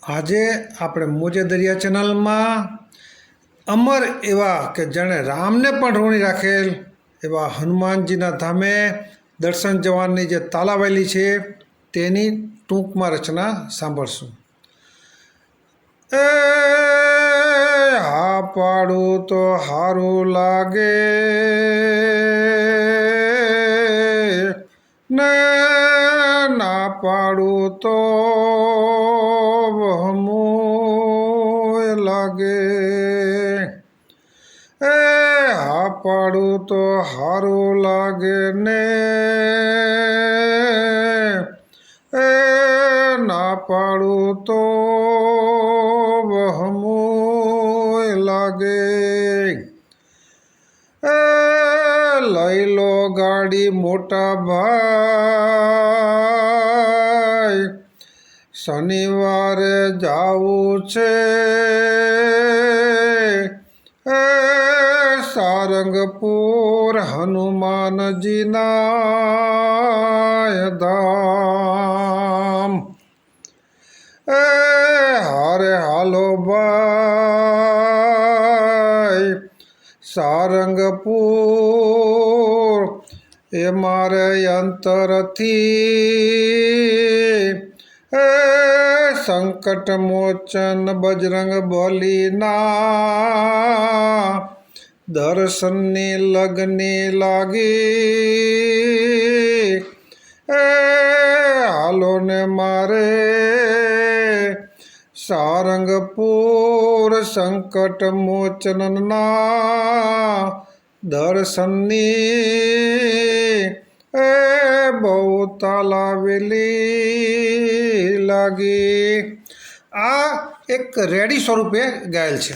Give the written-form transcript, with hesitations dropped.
આજે આપણે મોજે દરિયા ચેનલમાં અમર એવા કે જેણે રામને પણ ઋણી રાખેલ એવા હનુમાનજીના ધામે દર્શન જવાની જે તાલાવેલી છે તેની ટૂંકમાં રચના સાંભળશું. એ હા પાડું તો સારું લાગે ને ના પાડું તો વહમું લાગે. એ હા પાડું તો સારું લાગે ને એ ના પાડું તો વહમું લાગે. એ લઈ લો ગાડી મોટા ભાઈ, શનિવારે જાવું છે એ સારંગપુર હનુમાનજીના ધામ. એ હારે હાલો ભાઈ સારંગપુર, એ મારે અંતરથી એ સંકટ મોચન બજરંગ બલીના દર્શનની લગની લાગી. એ હાલો ને મારે સારંગપુર સંકટ મોચનના દર્શનની એ બહુ તાલાવેલી લાગી. આ એક રેડી સ્વરૂપે ગાયેલ છે.